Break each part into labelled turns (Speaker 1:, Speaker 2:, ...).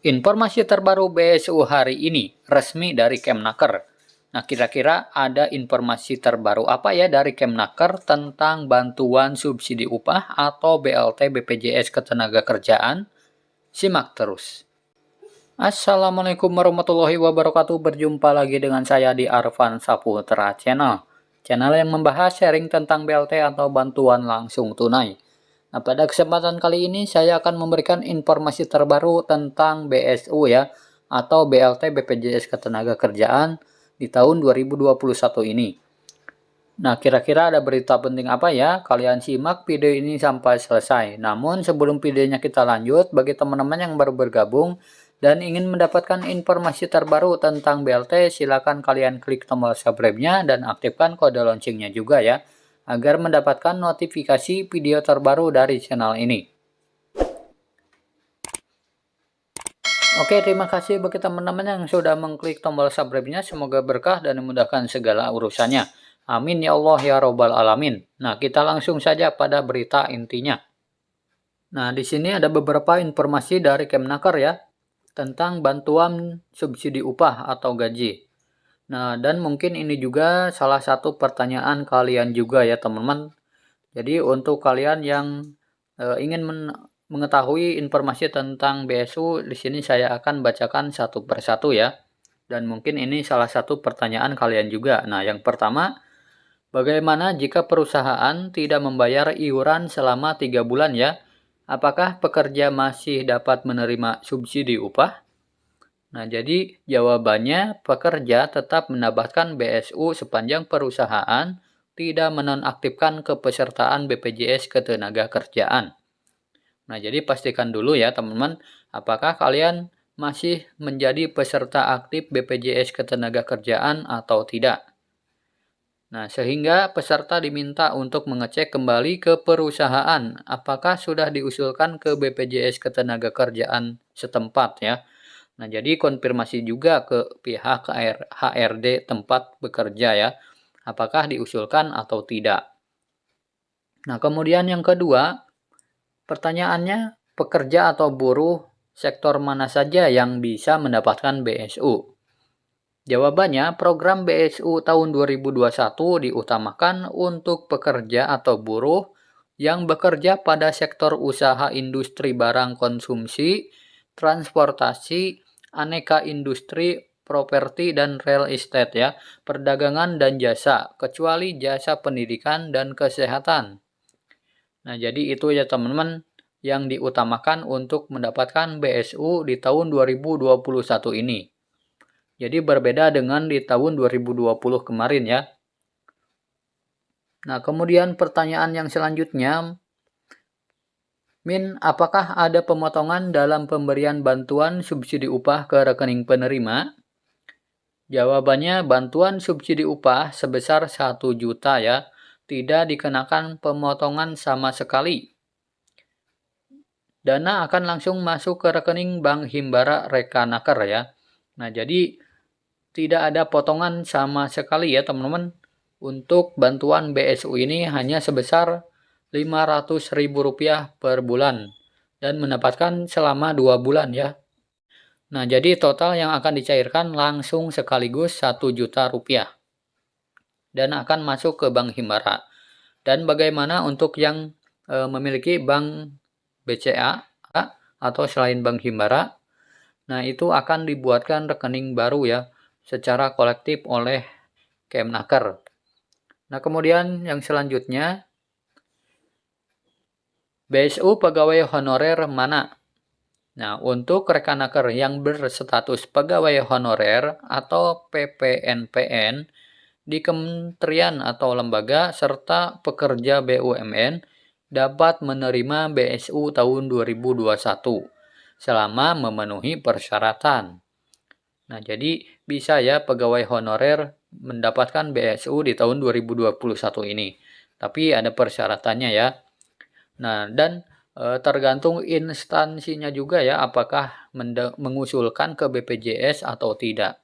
Speaker 1: Informasi terbaru BSU hari ini, resmi dari Kemnaker. Nah, kira-kira ada informasi terbaru apa ya dari Kemnaker tentang bantuan subsidi upah atau BLT BPJS Ketenagakerjaan? Simak terus. Assalamualaikum warahmatullahi wabarakatuh. Berjumpa lagi dengan saya di Arfan Saputra Channel. Channel yang membahas sharing tentang BLT atau bantuan langsung tunai. Nah, pada kesempatan kali ini saya akan memberikan informasi terbaru tentang BSU ya, atau BLT BPJS Ketenagakerjaan di tahun 2021 ini. Nah, kira-kira ada berita penting apa ya? Kalian simak video ini sampai selesai. Namun, sebelum videonya kita lanjut, bagi teman-teman yang baru bergabung dan ingin mendapatkan informasi terbaru tentang BLT, silakan kalian klik tombol subscribe-nya dan aktifkan kode loncengnya juga ya, agar mendapatkan notifikasi video terbaru dari channel ini. Oke, terima kasih bagi teman-teman yang sudah mengklik tombol subscribe-nya. Semoga berkah dan memudahkan segala urusannya. Amin ya Allah ya Robbal Alamin. Nah, kita langsung saja pada berita intinya. Nah, di sini ada beberapa informasi dari Kemnaker ya, tentang bantuan subsidi upah atau gaji. Nah, dan mungkin ini juga salah satu pertanyaan kalian juga ya teman-teman. Jadi untuk kalian yang ingin mengetahui informasi tentang BSU, di sini saya akan bacakan satu persatu ya. Dan mungkin ini salah satu pertanyaan kalian juga. Nah, yang pertama, bagaimana jika perusahaan tidak membayar iuran selama 3 bulan ya? Apakah pekerja masih dapat menerima subsidi upah? Nah, jadi jawabannya pekerja tetap mendapatkan BSU sepanjang perusahaan tidak menonaktifkan kepesertaan BPJS Ketenagakerjaan. Nah, jadi pastikan dulu ya teman-teman, apakah kalian masih menjadi peserta aktif BPJS Ketenagakerjaan atau tidak. Nah, sehingga peserta diminta untuk mengecek kembali ke perusahaan apakah sudah diusulkan ke BPJS Ketenagakerjaan setempat ya. Nah, jadi konfirmasi juga ke pihak HRD tempat bekerja ya, apakah diusulkan atau tidak. Nah, kemudian yang kedua, pertanyaannya, pekerja atau buruh sektor mana saja yang bisa mendapatkan BSU? Jawabannya, program BSU tahun 2021 diutamakan untuk pekerja atau buruh yang bekerja pada sektor usaha industri barang konsumsi, transportasi, aneka industri, properti dan real estate ya, perdagangan dan jasa, kecuali jasa pendidikan dan kesehatan. Nah, jadi itu ya teman-teman yang diutamakan untuk mendapatkan BSU di tahun 2021 ini. Jadi berbeda dengan di tahun 2020 kemarin ya. Nah, kemudian pertanyaan yang selanjutnya, Min, apakah ada pemotongan dalam pemberian bantuan subsidi upah ke rekening penerima? Jawabannya, bantuan subsidi upah sebesar 1 juta ya, tidak dikenakan pemotongan sama sekali. Dana akan langsung masuk ke rekening Bank Himbara Rekanaker ya. Nah, jadi tidak ada potongan sama sekali ya teman-teman. Untuk bantuan BSU ini hanya sebesar Rp500.000 per bulan dan mendapatkan selama 2 bulan ya. Nah, jadi total yang akan dicairkan langsung sekaligus Rp1 juta dan akan masuk ke Bank Himbara. Dan bagaimana untuk yang memiliki bank BCA atau selain Bank Himbara? Nah, itu akan dibuatkan rekening baru ya, secara kolektif oleh Kemnaker. Nah, kemudian yang selanjutnya, BSU pegawai honorer mana? Nah, untuk Rekanaker yang berstatus pegawai honorer atau PPNPN di kementerian atau lembaga serta pekerja BUMN dapat menerima BSU tahun 2021 selama memenuhi persyaratan. Nah, jadi bisa ya pegawai honorer mendapatkan BSU di tahun 2021 ini. Tapi ada persyaratannya ya. Nah, dan tergantung instansinya juga ya apakah mengusulkan ke BPJS atau tidak.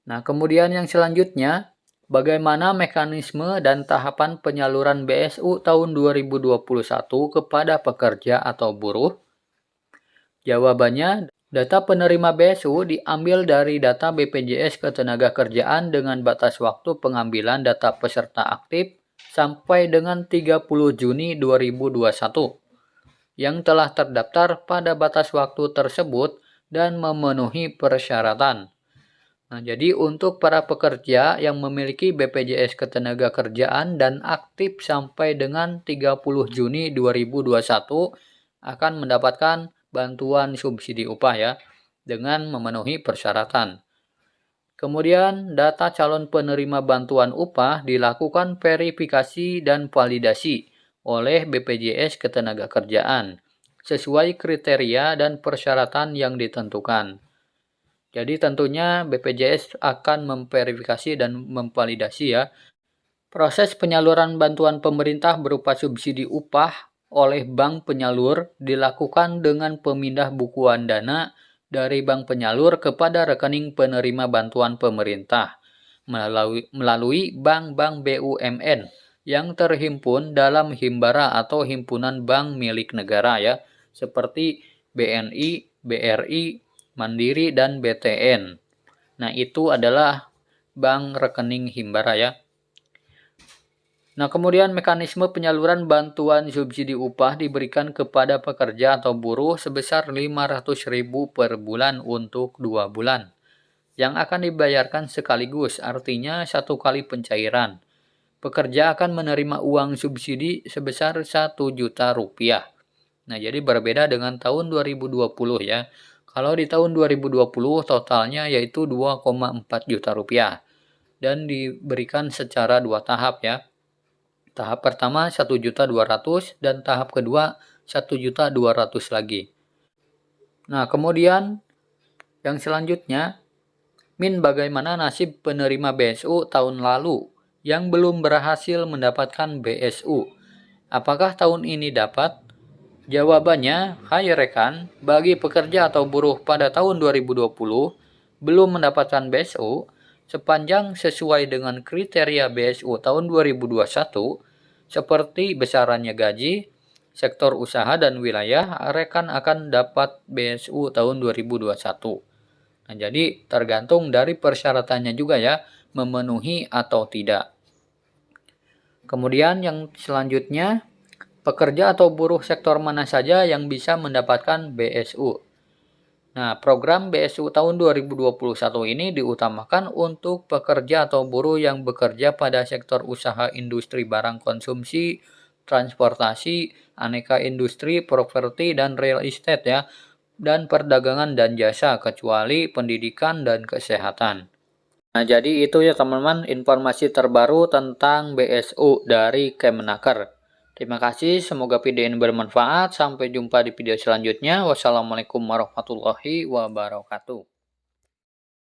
Speaker 1: Nah, kemudian yang selanjutnya, bagaimana mekanisme dan tahapan penyaluran BSU tahun 2021 kepada pekerja atau buruh? Jawabannya, data penerima BSU diambil dari data BPJS Ketenagakerjaan dengan batas waktu pengambilan data peserta aktif sampai dengan 30 Juni 2021 yang telah terdaftar pada batas waktu tersebut dan memenuhi persyaratan. Nah, jadi untuk para pekerja yang memiliki BPJS Ketenagakerjaan dan aktif sampai dengan 30 Juni 2021 akan mendapatkan bantuan subsidi upah ya, dengan memenuhi persyaratan. Kemudian, data calon penerima bantuan upah dilakukan verifikasi dan validasi oleh BPJS Ketenagakerjaan sesuai kriteria dan persyaratan yang ditentukan. Jadi tentunya BPJS akan memverifikasi dan memvalidasi ya. Proses penyaluran bantuan pemerintah berupa subsidi upah oleh bank penyalur dilakukan dengan pemindah bukuan dana dari bank penyalur kepada rekening penerima bantuan pemerintah melalui bank-bank BUMN yang terhimpun dalam himbara atau himpunan bank milik negara ya, seperti BNI, BRI, Mandiri, dan BTN. Nah, itu adalah bank rekening himbara ya. Nah, kemudian mekanisme penyaluran bantuan subsidi upah diberikan kepada pekerja atau buruh sebesar 500.000 per bulan untuk 2 bulan. Yang akan dibayarkan sekaligus, artinya satu kali pencairan. Pekerja akan menerima uang subsidi sebesar 1 juta rupiah. Nah, jadi berbeda dengan tahun 2020 ya. Kalau di tahun 2020 totalnya yaitu 2,4 juta rupiah. Dan diberikan secara 2 tahap ya. Tahap pertama 1.200.000 dan tahap kedua 1.200.000 lagi. Nah, kemudian yang selanjutnya, bagaimana nasib penerima BSU tahun lalu yang belum berhasil mendapatkan BSU? Apakah tahun ini dapat? Jawabannya, hai rekan, bagi pekerja atau buruh pada tahun 2020 belum mendapatkan BSU, sepanjang sesuai dengan kriteria BSU tahun 2021, seperti besarannya gaji, sektor usaha dan wilayah, rekan akan dapat BSU tahun 2021. Nah, jadi tergantung dari persyaratannya juga ya, memenuhi atau tidak. Kemudian yang selanjutnya, pekerja atau buruh sektor mana saja yang bisa mendapatkan BSU? Nah, program BSU tahun 2021 ini diutamakan untuk pekerja atau buruh yang bekerja pada sektor usaha industri barang konsumsi, transportasi, aneka industri, properti, dan real estate ya, dan perdagangan dan jasa kecuali pendidikan dan kesehatan. Nah, jadi itu ya teman-teman informasi terbaru tentang BSU dari Kemenaker. Terima kasih, semoga video ini bermanfaat. Sampai jumpa di video selanjutnya. Wassalamualaikum warahmatullahi wabarakatuh.